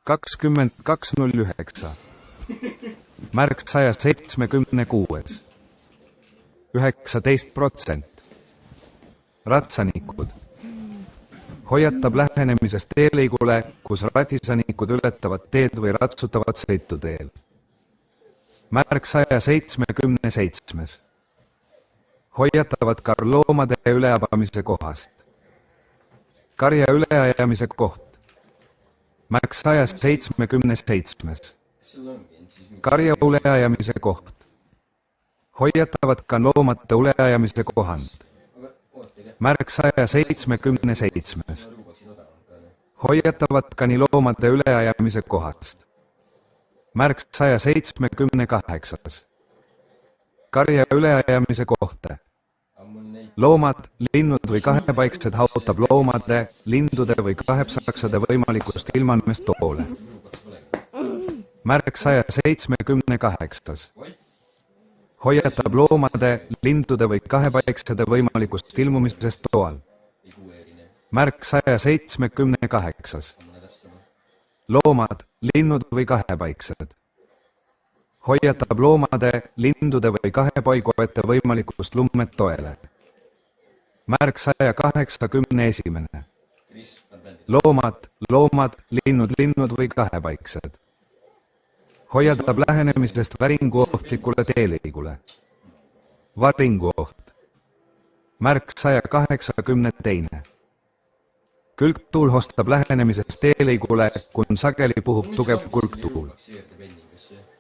22.09. Märk 176. 19%. Ratsanikud. Hoiatab lähenemisest teelõigule, kus ratisanikud ületavad teed või ratsutavad sõituteel. Märk 177. Hoiatavad karloomade üleabamise kohast. Karja üleajamise koht. Märk 177. Karja üleajamise koht. Hoiatavad ka loomade üleajamise kohand. Märk 177. Hoiatavad ka nii loomade üleajamise kohast. Märk 178. Karja üleajamise kohta. Loomad, linnud või kahepaiksed haotab loomade, lindude või kahepsaksade võimalikust ilmanemist toole. Märk 178. Hoiatab loomade, lindude või kahepaiksede võimalikust ilmumisest toal. Märk 178. Loomad, linnud või kahepaiksed. Hoiatab loomade, lindude või kahepaigujate võimalikust lummet toele. Märk 181. Loomad, linnud või kahepaiksed. Hoiatab lähenemisest väringuohtlikule teelõigule. Varinguoht. Märk 182. Külgtuul hostab lähenemisest teelõigule, kun sageli puhub tugev külgtuul.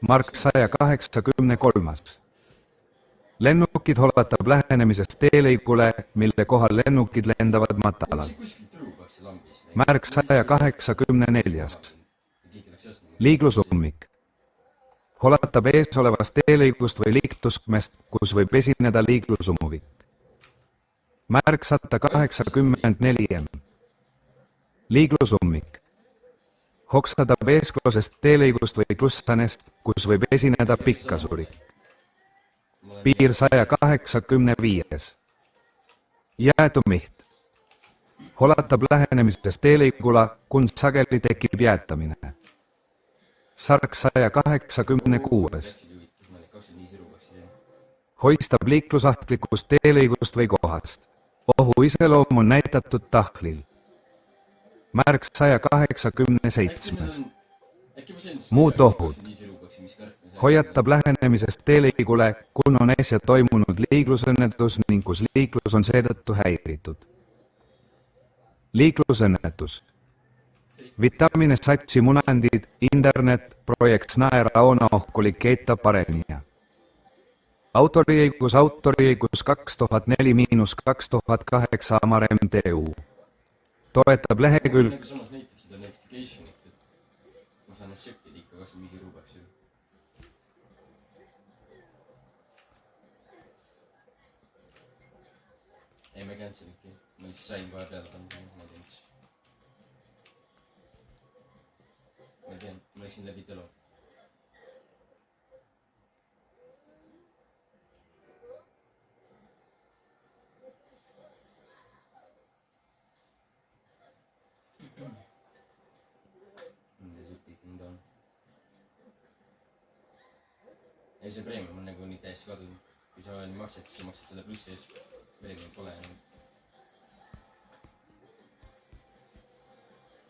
Märk 183. Lennukid holatab lähenemisest teelõigule, mille kohal lennukid lendavad matalalt. Märk 184. Liiklusummik. Holatab ees olevast teelõigust või liikluskmest, kus võib esineda liiklusummik. Märk 184. Liiklusummik. Hoksatab eesklosest teelõigust või klussanest, kus võib esineda pikkasurik. Piir 185. Jäätumiht. Holatab lähenemisest teelõigula, kun sageli tekib jäätamine. Sark 186. Hoistab liiklusahtlikust teelõigust või kohast. Ohu iseloom on näitatud tahvlil. Märk 187. Muud ohud. Hoiatab lähenemisest teelõigule, kun on äsja toimunud liiklusõnnetus ning kus liiklus on seetõttu häiritud. Liiklusõnnetus. Vitamine satsi munandid, internet, projekt Snaera ona ohkuli keetta parenia. Autoriõigus 2004-2008 Amar MTU. Toetab lehekülg. Ei, ma cancel'ingi. Ma siis sain kohe peale panna. Ma tean, ma läksin läbi telo. Ei, see premium on nagu nii täiesti kadunud. Kui sa maksad, siis sa maksad selle plussi eest. Midagi pole enam.